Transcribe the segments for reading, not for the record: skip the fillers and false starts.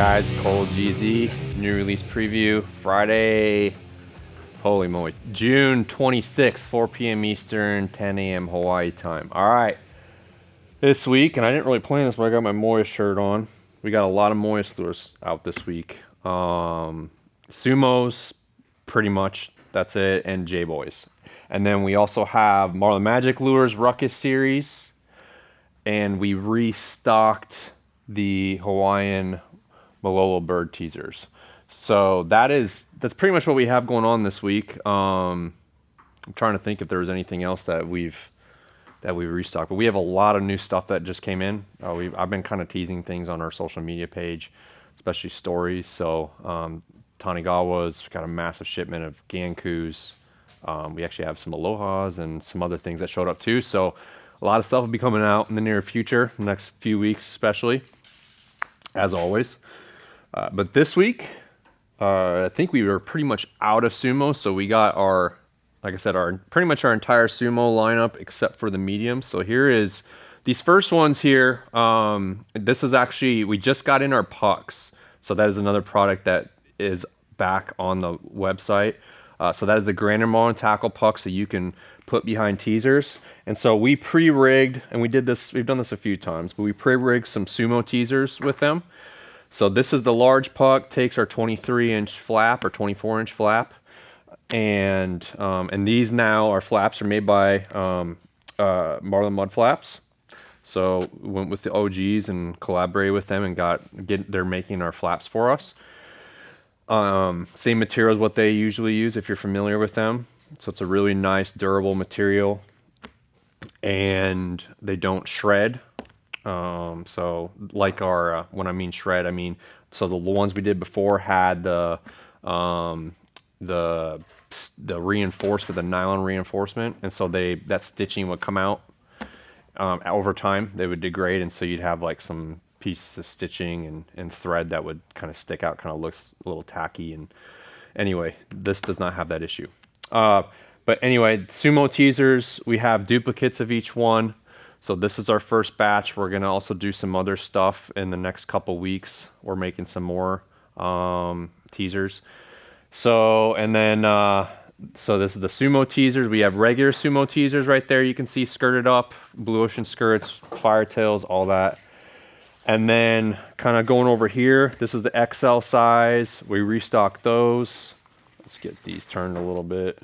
guys, Cold GZ, new release preview, Friday, holy moly, June 26th, 4 p.m. Eastern, 10 a.m. Hawaii time. All right, this week, and I didn't really plan this, but I got my Moyes shirt on. We got a lot of Moyes lures out this week. Sumos, pretty much, that's it, and J-Boys. And then we also have Marlin Magic Lures Ruckus series, and we restocked the Hawaiian MALOLO bird teasers. So that's pretty much what we have going on this week. I'm trying to think if there was anything else that we've restocked, but we have a lot of new stuff that just came in. I've been kind of teasing things on our social media page, especially stories. So Tanigawa's got a massive shipment of Gankus. We actually have some Alohas and some other things that showed up too. So a lot of stuff will be coming out in the near future, the next few weeks especially, as always. But this week, I think we were pretty much out of sumo, so we got like I said, pretty much our entire sumo lineup except for the medium. So here is these first ones here. This is actually, we just got in our pucks, so that is another product that is back on the website. So that is the Grand and Marlin tackle puck, so you can put behind teasers. And so we pre-rigged, and we've done this a few times, but we pre-rigged some sumo teasers with them. So this is the large puck, takes our 23-inch flap or 24-inch flap, and these now, our flaps are made by Marlin Mud Flaps. So we went with the OGs and collaborated with them and they're making our flaps for us. Same material as what they usually use if you're familiar with them. So it's a really nice, durable material, and they don't shred. So like our, when I mean shred, I mean, so the ones we did before had the reinforcement, the nylon reinforcement, and so that stitching would come out over time. They would degrade, and so you'd have like some pieces of stitching and thread that would kind of stick out, kind of looks a little tacky. And anyway, this does not have that issue. But anyway, sumo teasers, we have duplicates of each one. So this is our first batch. We're going to also do some other stuff in the next couple weeks. We're making some more teasers. So, and then, so this is the sumo teasers. We have regular sumo teasers right there. You can see skirted up, blue ocean skirts, firetails, all that. And then kind of going over here, this is the XL size. We restocked those. Let's get these turned a little bit.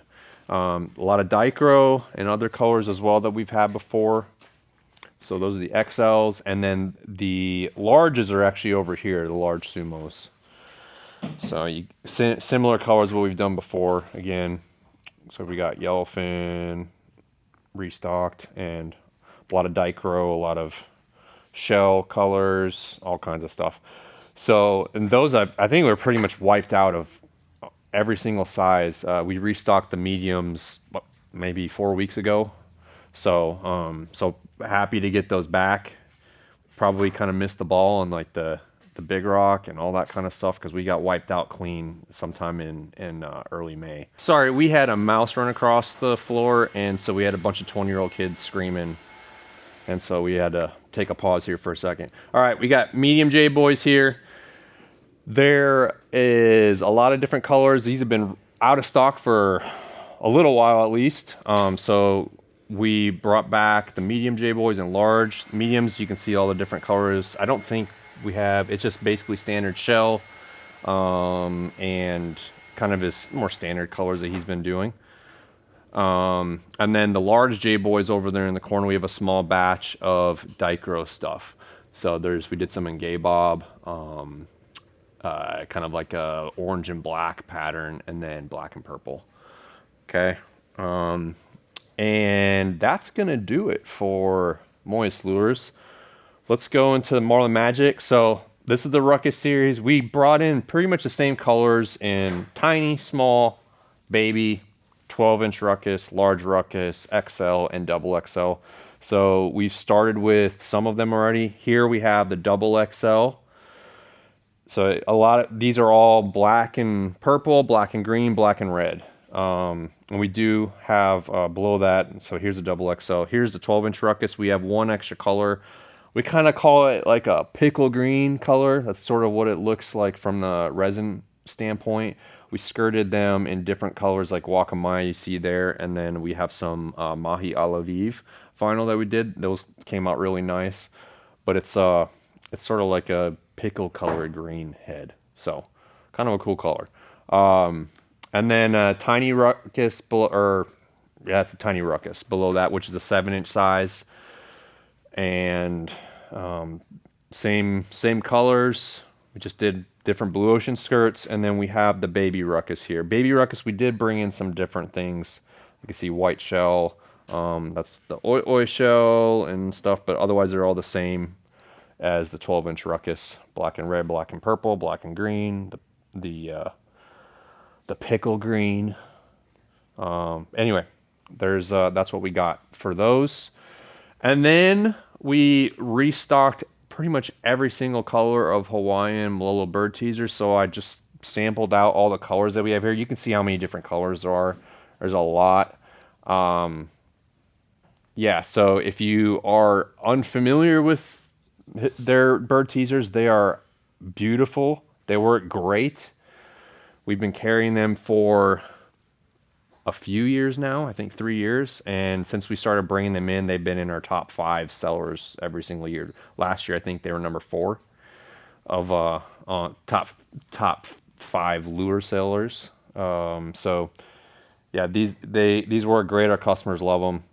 A lot of dichro and other colors as well that we've had before. So those are the XLs, and then the larges are actually over here, the large sumos. So similar colors what we've done before again. So we got yellowfin restocked, and a lot of dichro, a lot of shell colors, all kinds of stuff. So, and those I think we're pretty much wiped out of every single size. We restocked the mediums maybe 4 weeks ago. So, so happy to get those back. Probably kind of missed the ball on like the big rock and all that kind of stuff, because we got wiped out clean sometime in early May. Sorry, we had a mouse run across the floor, and so we had a bunch of 20-year-old kids screaming, and so we had to take a pause here for a second. All right, we got medium J-Boys here. There is a lot of different colors. These have been out of stock for a little while at least. So we brought back the medium J-Boys and large mediums. You can see all the different colors. I don't think we have, it's just basically standard shell and kind of his more standard colors that he's been doing. And then the large J-Boys over there in the corner, we have a small batch of dichro stuff. So we did some in Gay Bob, kind of like a orange and black pattern, and then black and purple. Okay. And that's going to do it for Moyes Lures. Let's go into Marlin Magic. So this is the Ruckus series. We brought in pretty much the same colors in tiny, small, baby, 12-inch Ruckus, large Ruckus, XL, and double XL. So we've started with some of them already. Here we have the double XL. So these are all black and purple, black and green, black and red. And we do have below that, so here's the double XL. Here's the 12-inch Ruckus. We have one extra color We kind of call it like a pickle green color. That's sort of what it looks like from the resin standpoint. We skirted them in different colors like guacamole you see there, and then we have some mahi a la vive vinyl that we did. Those came out really nice, but it's sort of like a pickle colored green head, so kind of a cool color. And then tiny ruckus below, or yeah, it's a tiny ruckus below that, which is a 7-inch size, and same colors. We just did different blue ocean skirts, and then we have the baby ruckus here. Baby ruckus, we did bring in some different things. You can see white shell. That's the oi shell and stuff, but otherwise they're all the same as the 12-inch ruckus. Black and red, black and purple, black and green. The pickle green. Anyway, there's that's what we got for those. And then we restocked pretty much every single color of Hawaiian Malolo bird teasers. So I just sampled out all the colors that we have here. You can see how many different colors there are. There's a lot. Yeah, so if you are unfamiliar with their bird teasers, they are beautiful. They work great. We've been carrying them for a few years now, I think 3 years. And since we started bringing them in, they've been in our top 5 sellers every single year. Last year, I think they were number 4 of top 5 lure sellers. So yeah, these work great. Our customers love them,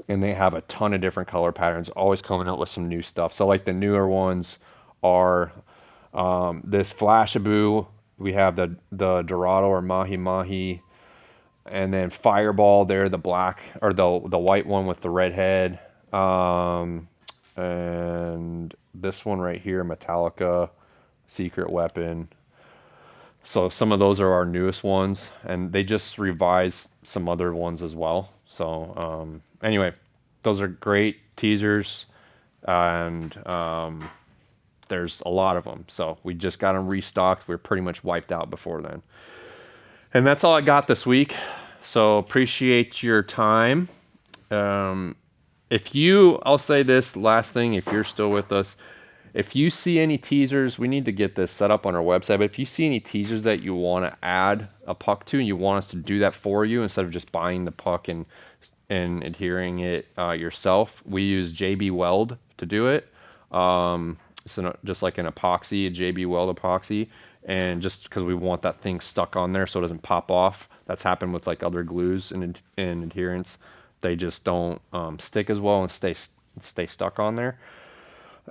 and they have a ton of different color patterns, always coming out with some new stuff. So like the newer ones are this Flashaboo. We have the Dorado or Mahi Mahi, and then Fireball there, the black or the white one with the red head, and this one right here, Metallica Secret Weapon. So some of those are our newest ones, and they just revised some other ones as well. So anyway, those are great teasers, and there's a lot of them. So we just got them restocked. We were pretty much wiped out before then. And that's all I got this week. So appreciate your time. I'll say this last thing, if you're still with us, if you see any teasers, we need to get this set up on our website, but if you see any teasers that you want to add a puck to, and you want us to do that for you instead of just buying the puck and adhering it yourself, we use JB Weld to do it. So just like an epoxy, a JB Weld epoxy, and just because we want that thing stuck on there so it doesn't pop off. That's happened with like other glues and adherents. They just don't stick as well and stay stuck on there.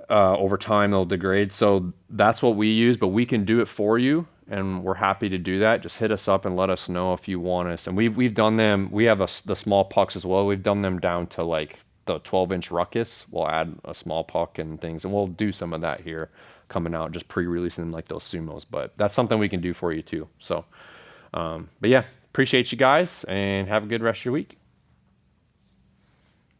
Over time they'll degrade. So that's what we use, but we can do it for you, and we're happy to do that. Just hit us up and let us know if you want us. And we've done them. We have the small pucks as well. We've done them down to like the 12-inch Ruckus. We'll add a small puck and things, and we'll do some of that here coming out, just pre-releasing them like those Sumos. But that's something we can do for you too. So, but yeah, appreciate you guys, and have a good rest of your week.